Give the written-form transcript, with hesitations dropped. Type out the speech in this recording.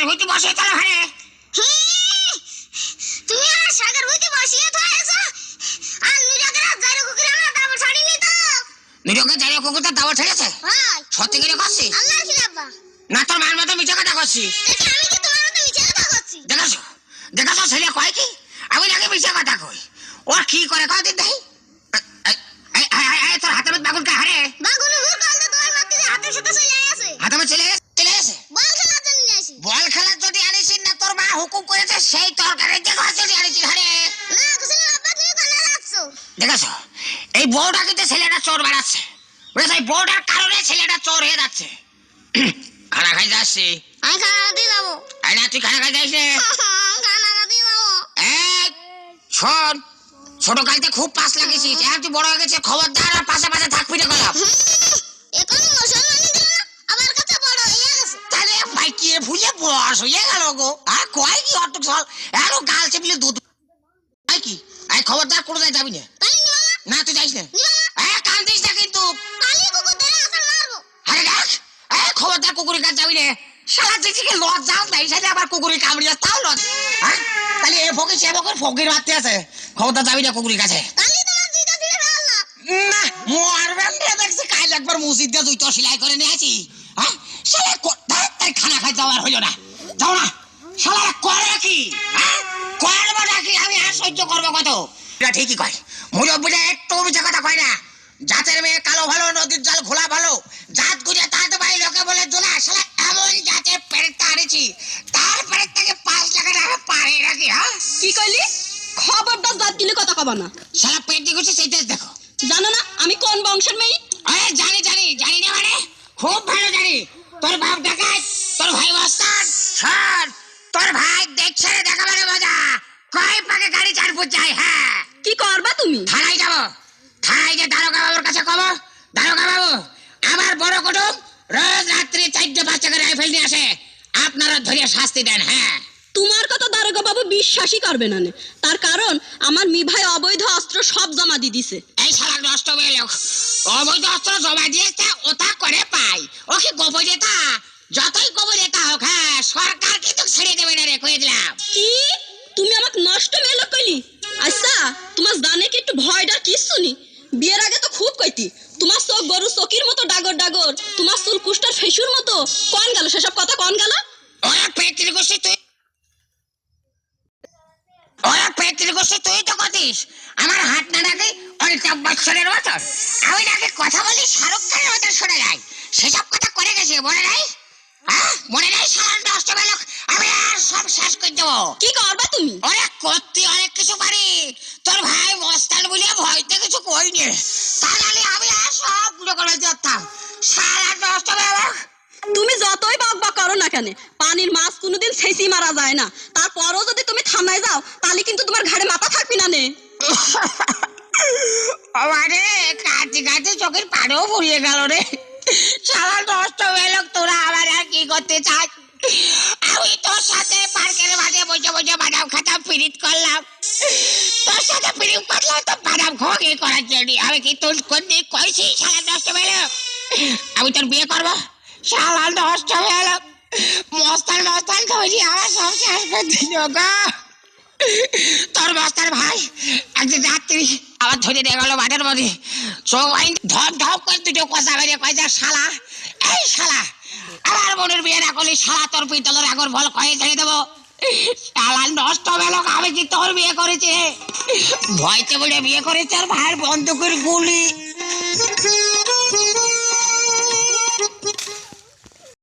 হইতে বসে চলো ঘরে। তুমি আমার শাকের হইতে বসিয়ে থয়েছো আর নিরকের জারি কুকুরে আমার দাবর ছাড়িনি তো। নিরকের জারি কুকুরটা দাবর ছেড়েছে? হ্যাঁ। সত্যি করে করছি? আল্লাহর কি আব্বা? না তোর মার মতো মিছা কথা করছি। এটা আমি কি তোমার মতো মিছা কথা করছি? দেখাছো দেখাছো ছেলে কয় কি আমি নাকি মিছা কথা কই? ও কি করে কয় দিন দেই। তোর হাতের বাগুন কে হারে? বাগুন হুর কাল তো তোমার মাটিতে হাতের সাথে চলে আসে। হাতে চলে এসে বল খেলার জন্য নিয়ে আসি। বল খেলার যদি আনিস না তোর মা হুকুম করেছে সেই তরকারি যে ঘর যদি আনিস হারে। না কুসুম আব্বা তুমি কোনে যাচ্ছ? দেখাছো এই বউটা কিন্তু ছেলেটা চোর বাড়াচ্ছে, বুঝেছো? এই বউটার কারণে ছেলেটা চোর হয়ে যাচ্ছে। খানা খাই যাচ্ছি। আমি খানা খাতে যাবো। আরে না তুই খানা খাই যাইস রে। খানা খাতে যাবো। শোন, ছোট কালতে খুব পাস লাগিয়েছিস, এখন তুই বড় হয়ে গেছিস, খবরদার আর পাশে পাশে থাকবি না গেলাম। এখন মুসলমানি দিল না আমার কাছে বড় হয়ে গেছে। তাহলে ভাই কি ভুলে বয়স হয়ে গেল গো। আর কয় কি অটক চল এরও গাল চেপলে দুধ আই কি আই খবরদার কোনো জায়গায় যাবি না। তাই নিবা না? না তুই যাইস না। নিবা না? কান্দিস না কিন্তু। কালি কুকুর ধরে আসার মারবো। আরে দেখ খবরদার কুকুরের কাছে যাবি না। শালা চিচিকে লজ্জাও দেয় সেটা আবার কুকুরের কামড়িয়া তাও লজ। হ্যাঁ তাহলে এ ফকির সে ফকির ফকির মারতে আছে, খবরদার যাবি না কুকুরের কাছে। কালি তোমার দুইটা ছিঁড়ে ফেল না। না মারবেন রে, দেখছি কাল একবার মসজিদ দিয়ে দুইটা সেলাই করে নিয়েছি। হ্যাঁ শালা তার খানা খাই যাওয়ার হইল না, যাও না। শালা করে কি করবো নাকি আমি আর সহ্য করবো কত? এটা ঠিকই কয় মুরব্বীরা, একটু মিছা কথা কয় না। জাতের মেয়ে কালো ভালো, নদীর জল ঘোলা ভালো, জাত গুজে তাঁত ভাই লোকে বলে জোলা। শালা এমন জাতের পেরেকটা আনেছি তার পেরেক থেকে 5 লাখ টাকা পারে নাকি? হ্যাঁ কি কইলি? খবরদার জাত দিলে কথা কবা না। শালা পেট দিয়ে করছে সেইটা দেখো। জানো না আমি কোন বংশের মেয়ে? আরে জানি জানি জানি না মানে খুব ভালো জানি। তোর বাপ ডাকাত, তোর ভাই মাস্টার। শোন, তোর ভাই দেখছে দেখাবারে মজা। কয় পাকে গাড়ি 4 ফুট যায়। হ্যাঁ কি করবা তুমি? থানায় যাবো, থানায় যে দারোগা বাবুর কাছে কব, দারোগা বাবু আমার বড় কুটুম রোজ রাত্রি 4টে বাচ্চাকে রাইফেল নিয়ে আসে, আপনারা ধরে শাস্তি দেন। হ্যাঁ তোমার কথা দারোগা বাবু বিশ্বাসই করবে না। তার কারণ আমার মি ভাই অবৈধ অস্ত্র সব জমা দিয়ে দিছে। এই শালা নষ্ট হয়ে লোক অবৈধ অস্ত্র জমা দিয়েছে, ওটা করে পাই। ও কি গোপনীয়তা? যতই গোপনীয়তা হোক, হ্যাঁ সরকার কিন্তু ছেড়ে দেবে না রে, কয়ে দিলাম। কি তুমি আমাকে নষ্ট মেলো কইলি? আচ্ছা তোমার জানে কি একটু ভয় ডর কিচ্ছু নি? বিয়ের আগে তো খুব কইতি তোমার চোখ গরু চকির মতো ডাগর ডাগর, তোমার চুল কুষ্টার ফেসুর মতো। কোন গেল সেসব কথা? কোন গেল? ওরা পেট্রির গোষ্ঠী তুই, ওরা পেট্রির গোষ্ঠী তুই তো কতিস। আমার হাত না ডাকে অনেকটা বছরের মতন, আমি ডাকে কথা বলি শাহরুখ খানের মতন শোনা যায়। সেসব কথা করে গেছে মনে নাই? হ্যাঁ মনে নাই? শালা নষ্ট বেলক আমি আর সব শেষ করে দেবো। কি করবা তুমি? ওরে করতে অনেক কিছু পারি, তোর ভাই মস্তান বলে ভয়তে কিছু করিনি, তাহলে আমি আর সব গুলো করে যেতাম। সারা নষ্ট বেলক তুমি যতই বকবক করো না কেন, পানির মাছ কোনোদিন ছেঁচি মারা যায় না। তারপরও যদি তুমি থানায় যাও তাহলে কিন্তু তোমার ঘাড়ে মাথা থাকবি না নে। আমারে কাঁদতে কাঁদতে চোখের পাড়েও ফুরিয়ে গেল রে। সারা নষ্ট বেলক তোরা আবার আর কি করতে চাস? আমি তোর সাথে পার্কের মাঠে বসে বসে বাদাম খাতাম, পিরিত করলাম। তোর সাথে পিরিত করলাম তো বাদাম খোঁগে করার জন্য। আমি কি তোর কোনদিন কইছি সারা নষ্ট বেলক আমি তোর বিয়ে করবো? শালা নষ্ট বেলক মস্তান মস্তান কইছি আমার সব শেষ করে দিল গো। তোর মস্তান ভাই একদিন রাত্রি আবার ধরে দিয়ে গেল মাঠের মধ্যে, চোখ আইন ধপ ধপ করে দুটো কষা বেরিয়ে কয়েছে শালা এই শালা আমার বোনের বিয়ে না করলি শালা তোর পিতলের আগর বল কয়ে ছেড়ে দেবো। শালা নষ্ট বেলক আমি কি তোর বিয়ে করেছি? ভয়তে বলে বিয়ে করেছে আর ভাইয়ের বন্দুকের গুলি।